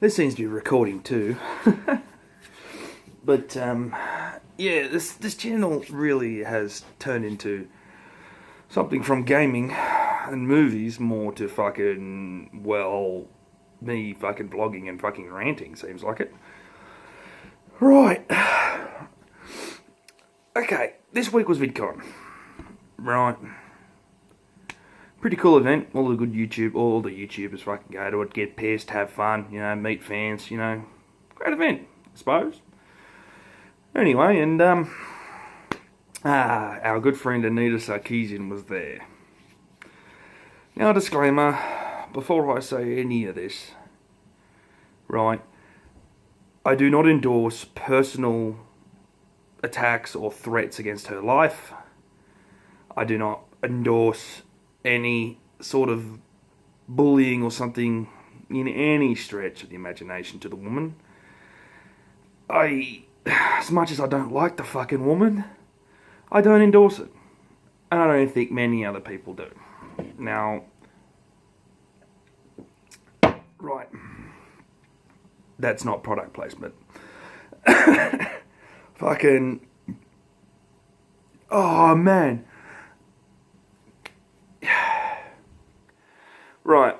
This seems to be recording too. But, yeah, this channel really has turned into something from gaming and movies more to fucking, well, me fucking vlogging and fucking ranting, seems like it. Right. Okay, this week was VidCon. Right. Pretty cool event. All the YouTubers fucking go to it, get pissed, have fun, meet fans, Great event, I suppose. Anyway, and our good friend Anita Sarkisian was there. Now, a disclaimer, before I say any of this, right, I do not endorse personal attacks or threats against her life. I do not endorse any sort of bullying or something in any stretch of the imagination to the woman. As much as I don't like the fucking woman, I don't endorse it. And I don't think many other people do. Now, right, that's not product placement. Fucking, oh man. Right,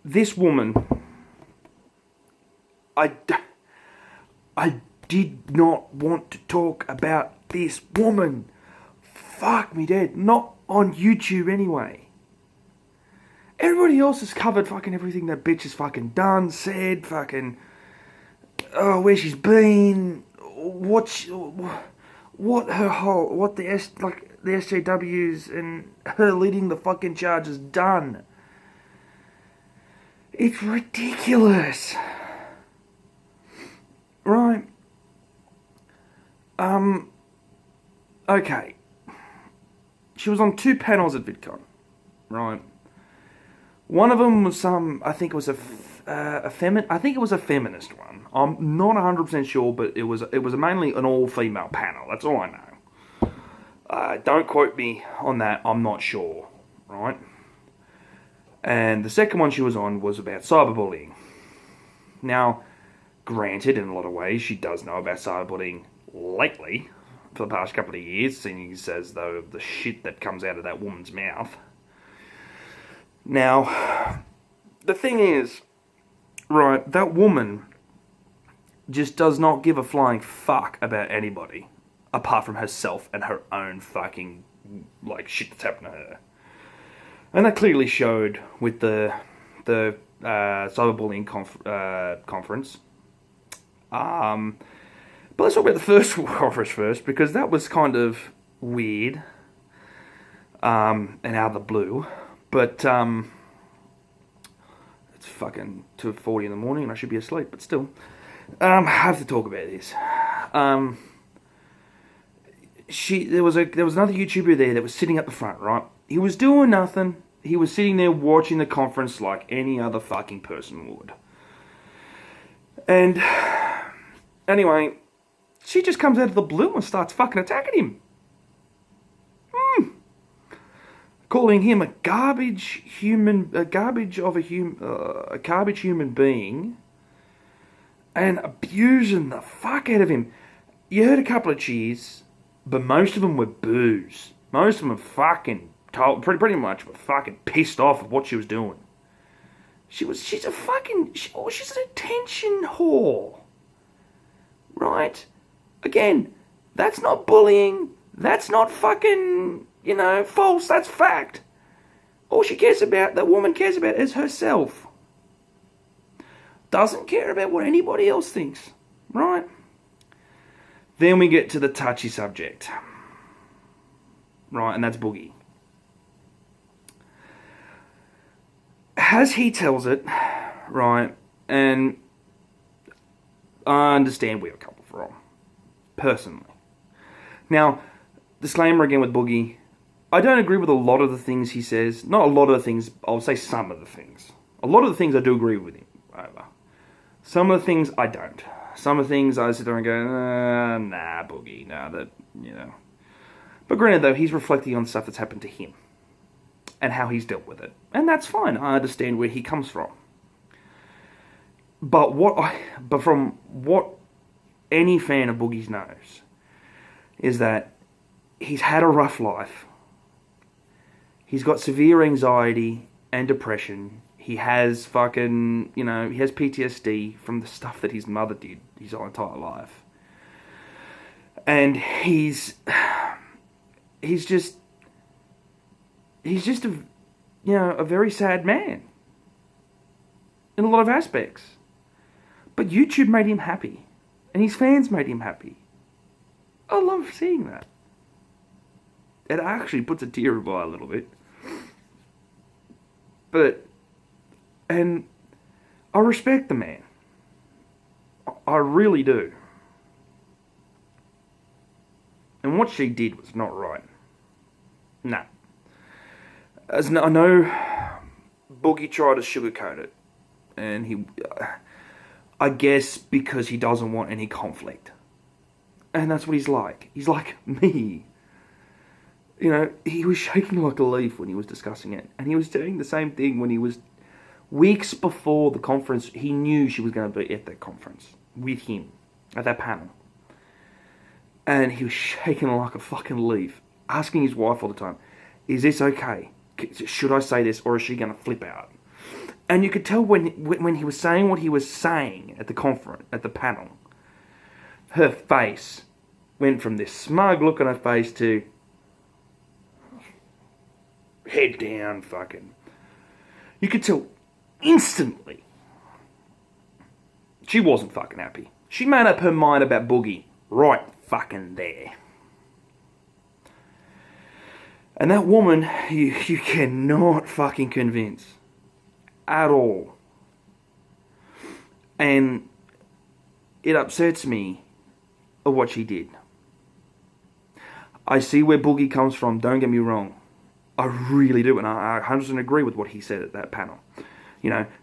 this woman, I did not want to talk about this woman. Fuck me dead. Not on YouTube anyway. Everybody else has covered fucking everything that bitch has fucking done, said, fucking, where she's been, what the SJWs and her leading the fucking charge has done. It's ridiculous. Right. Okay. She was on 2 panels at VidCon. Right. One of them was I think it was a feminist one. I'm not 100% sure, but it was mainly an all-female panel. That's all I know. Don't quote me on that. I'm not sure. Right. And the second one she was on was about cyberbullying. Now, granted, in a lot of ways, she does know about cyberbullying lately, for the past couple of years, seeing as though the shit that comes out of that woman's mouth. Now, the thing is, right, that woman just does not give a flying fuck about anybody, apart from herself and her own fucking, shit that's happened to her. And that clearly showed with the cyberbullying conference. But let's talk about the first conference first, because that was kind of weird and out of the blue. But it's fucking 2:40 in the morning and I should be asleep, but still. I have to talk about this. There was another YouTuber there that was sitting at the front, right? He was doing nothing. He was sitting there watching the conference like any other fucking person would. And anyway, she just comes out of the blue and starts fucking attacking him. Calling him a garbage human being, and abusing the fuck out of him. You heard a couple of cheers, but most of them were boos. Most of them were fucking pretty much were fucking pissed off at what she was doing. She's an attention whore. Right? Again, that's not bullying. That's not fucking, false. That's fact. All that woman cares about is herself. Doesn't care about what anybody else thinks. Right? Then we get to the touchy subject. Right, and that's Boogie. As he tells it, right, and I understand where you're coming from, personally. Now, disclaimer again with Boogie, I don't agree with a lot of the things he says. Not a lot of the things, I'll say some of the things. A lot of the things I do agree with him over. Some of the things I don't. Some of the things I sit there and go, nah, Boogie, nah, that, But granted though, he's reflecting on stuff that's happened to him. And how he's dealt with it. And that's fine. I understand where he comes from. But from what any fan of Boogie's knows, is that he's had a rough life. He's got severe anxiety and depression. He has fucking, he has PTSD from the stuff that his mother did his entire life. And he's just a very sad man in a lot of aspects. But YouTube made him happy, and his fans made him happy. I love seeing that. It actually puts a tear in my eye a little bit. And I respect the man. I really do. And what she did was not right. Nah. I know Boogie tried to sugarcoat it. And I guess because he doesn't want any conflict. And that's what he's like. He's like me. He was shaking like a leaf when he was discussing it. And he was doing the same thing when he was... Weeks before the conference, he knew she was going to be at that conference with him, at that panel. And he was shaking like a fucking leaf, asking his wife all the time, is this okay? Should I say this, or is she going to flip out? And you could tell when he was saying what he was saying at the conference, at the panel, her face went from this smug look on her face to head down fucking. You could tell instantly she wasn't fucking happy. She made up her mind about Boogie right fucking there. And that woman, you cannot fucking convince. At all. And it upsets me of what she did. I see where Boogie comes from, don't get me wrong. I really do, and I 100% agree with what he said at that panel.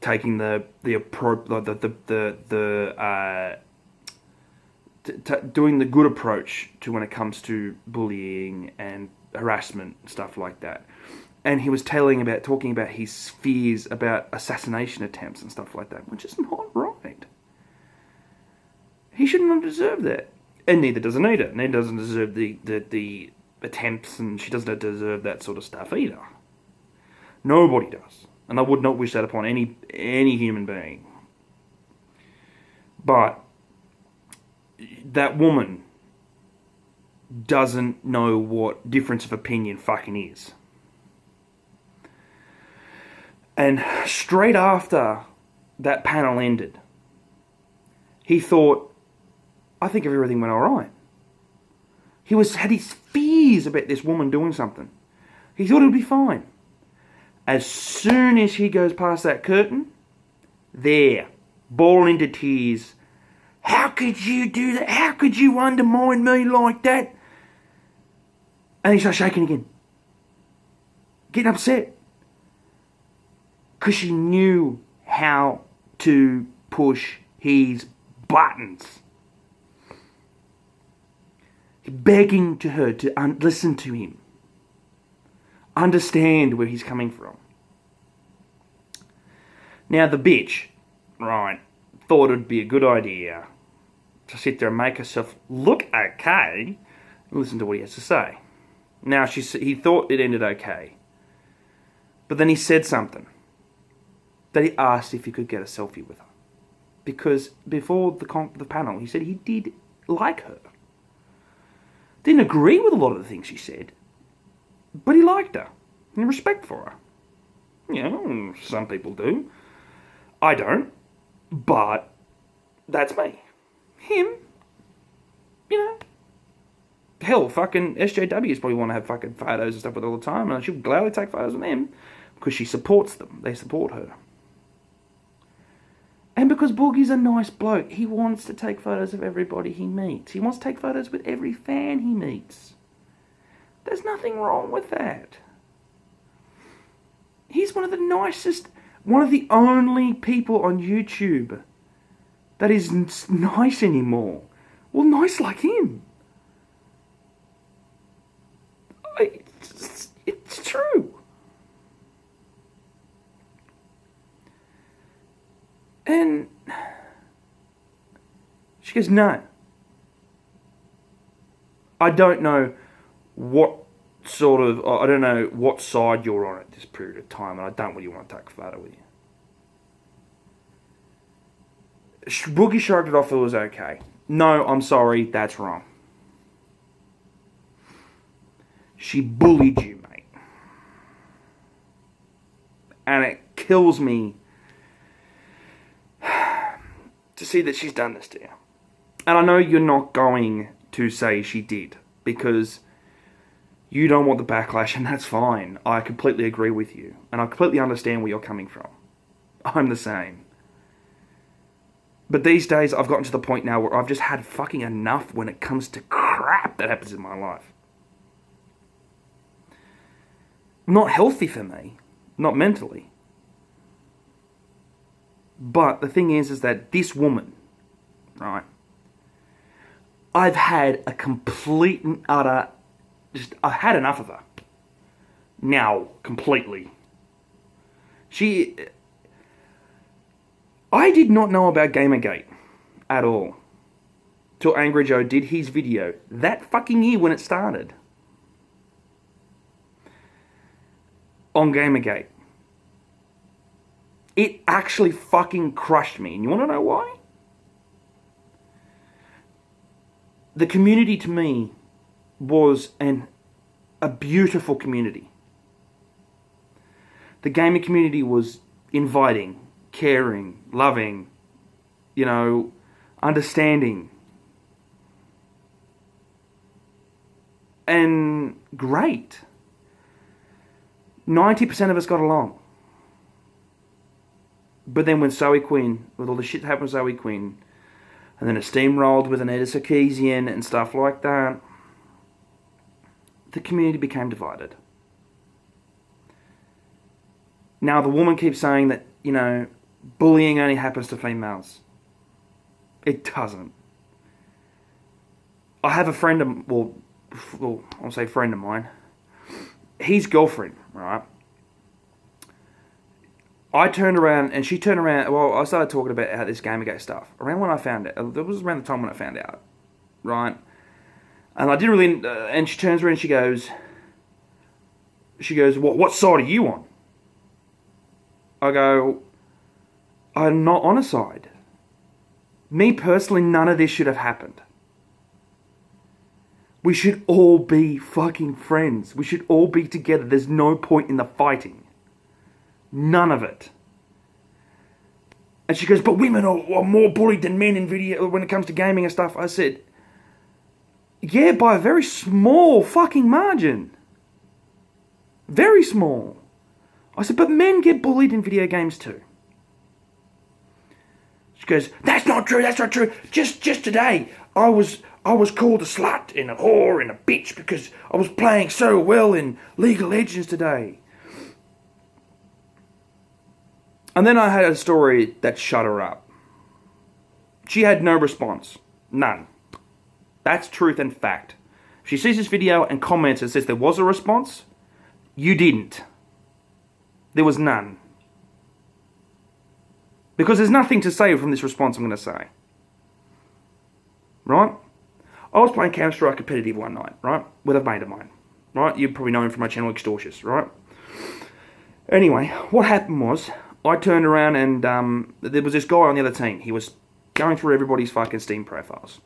Taking doing the good approach to when it comes to bullying and harassment and stuff like that. And he was talking about his fears about assassination attempts and stuff like that, which is not right. He shouldn't have deserved that, and neither does Anita. Anita doesn't deserve the attempts, and she doesn't deserve that sort of stuff either. Nobody does, and I would not wish that upon any human being. But that woman doesn't know what difference of opinion fucking is. And straight after that panel ended, he thought, I think everything went alright. He had his fears about this woman doing something. He thought it would be fine. As soon as he goes past that curtain, there, bawling into tears, how could you do that? How could you undermine me like that? And he starts shaking again. Getting upset. Because she knew how to push his buttons. Begging to her to listen to him. Understand where he's coming from. Now the bitch, right, thought it'd be a good idea to sit there and make herself look okay and listen to what he has to say. Now he thought it ended okay. But then he said something. That he asked if he could get a selfie with her. Because before the panel, he said he did like her. Didn't agree with a lot of the things she said. But he liked her. And respect for her. Some people do. I don't. But that's me. Him, hell, fucking SJWs probably want to have fucking photos and stuff with her all the time. And she'll gladly take photos with them. Because she supports them. They support her. And because Boogie's a nice bloke, he wants to take photos of everybody he meets. He wants to take photos with every fan he meets. There's nothing wrong with that. He's one of the nicest, one of the only people on YouTube that is nice anymore. Well, nice like him. It's true. And She goes, no. I don't know what I don't know what side you're on at this period of time, and I don't really want to take a photo with you. Boogie shrugged it off, it was okay. No, I'm sorry, that's wrong. She bullied you, mate. And it kills me to see that she's done this to you. And I know you're not going to say she did, because you don't want the backlash, and that's fine. I completely agree with you, and I completely understand where you're coming from. I'm the same. But these days, I've gotten to the point now where I've just had fucking enough when it comes to crap that happens in my life. Not healthy for me. Not mentally. But the thing is that this woman, right, I've had a complete and utter, I've had enough of her. Now, completely. I did not know about Gamergate at all till Angry Joe did his video that fucking year when it started on Gamergate. It actually fucking crushed me. And you want to know why? The community to me was a beautiful community. The gaming community was inviting, caring, loving, understanding. And great. 90% of us got along. But then when Zoe Quinn, with all the shit that happened with Zoe Quinn, and then it steamrolled with Anita Sarkisian and stuff like that, the community became divided. Now the woman keeps saying that, bullying only happens to females. It doesn't. I have a friend of, I'll say friend of mine. His girlfriend, right? I turned around and she turned around. Well, I started talking about how this Gamergate stuff. Around when I found it, it was around the time when I found out, right? And I didn't really. And she turns around and she goes, what side are you on? I go, I'm not on a side. Me personally, none of this should have happened. We should all be fucking friends. We should all be together. There's no point in the fighting. None of it. And she goes, but women are more bullied than men in video when it comes to gaming and stuff. I said, yeah, by a very small fucking margin. Very small. I said, but men get bullied in video games too. She goes, that's not true. Just today, I was called a slut and a whore and a bitch because I was playing so well in League of Legends today. And then I had a story that shut her up. She had no response. None. That's truth and fact. If she sees this video and comments and says there was a response, you didn't. There was none. Because there's nothing to say from this response I'm going to say. Right? I was playing Counter-Strike competitive one night, right? With a mate of mine. Right? You probably know him from my channel, Extortious, right? Anyway, what happened was, I turned around and there was this guy on the other team. He was going through everybody's fucking Steam profiles.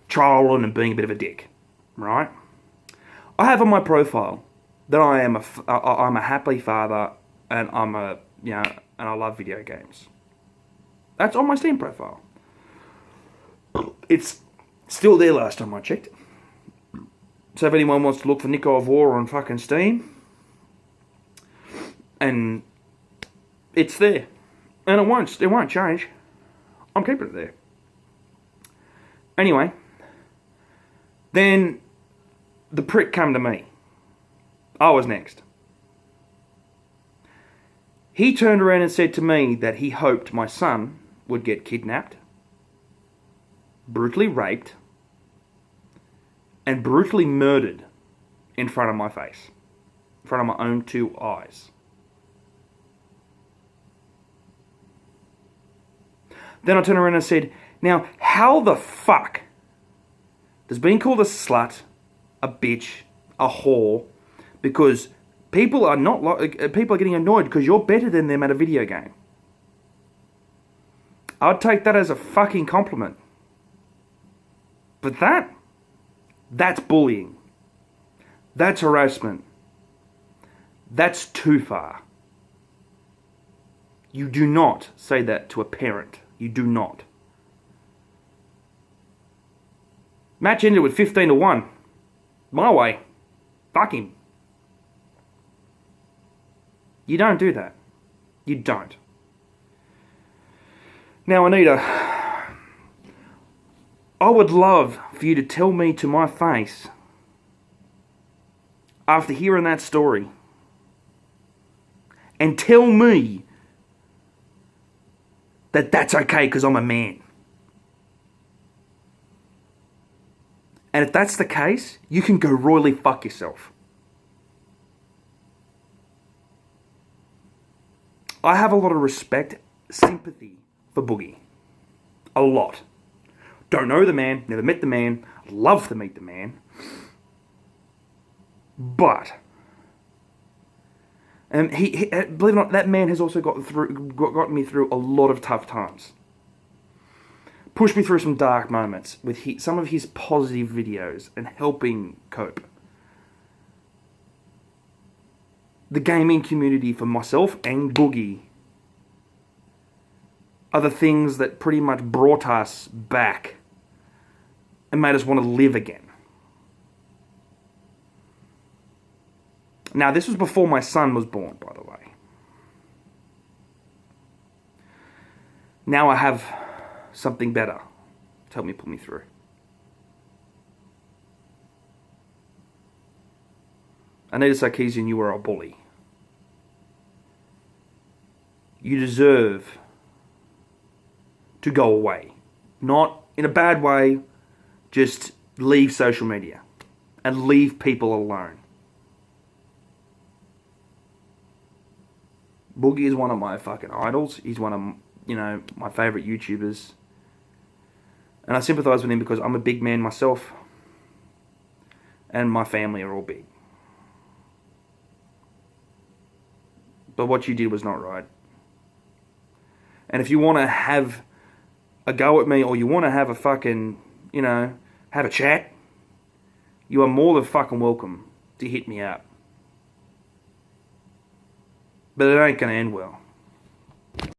Trolling and being a bit of a dick. Right? I have on my profile that I'm a happy father and and I love video games. That's on my Steam profile. It's still there last time I checked. So if anyone wants to look for Nico of War on fucking Steam, and it's there. And it won't change. I'm keeping it there. Anyway, then the prick come to me. I was next. He turned around and said to me that he hoped my son would get kidnapped, brutally raped, and brutally murdered in front of my face. In front of my own two eyes. Then I turned around and said, Now, how the fuck does being called a slut, a bitch, a whore, because people are getting annoyed because you're better than them at a video game? I'd take that as a fucking compliment. But that's bullying. That's harassment. That's too far. You do not say that to a parent. You do not. Match ended with 15-1. My way. Fuck him. You don't do that. You don't. Now, Anita, I would love for you to tell me to my face, after hearing that story, and tell me that that's okay because I'm a man. And if that's the case, you can go royally fuck yourself. I have a lot of respect, sympathy for Boogie. A lot. Don't know the man, never met the man, love to meet the man. But he believe it or not, that man has also got me through a lot of tough times. Pushed me through some dark moments with some of his positive videos and helping cope. The gaming community for myself and Boogie are the things that pretty much brought us back and made us want to live again. Now, this was before my son was born, by the way. Now I have something better to help me pull me through. Anita Sarkisian, you are a bully. You deserve to go away. Not in a bad way, just leave social media and leave people alone. Boogie is one of my fucking idols. He's one of, my favourite YouTubers. And I sympathise with him because I'm a big man myself. And my family are all big. But what you did was not right. And if you want to have a go at me, or you want to have a fucking, have a chat, you are more than fucking welcome to hit me up. But it ain't going to end well.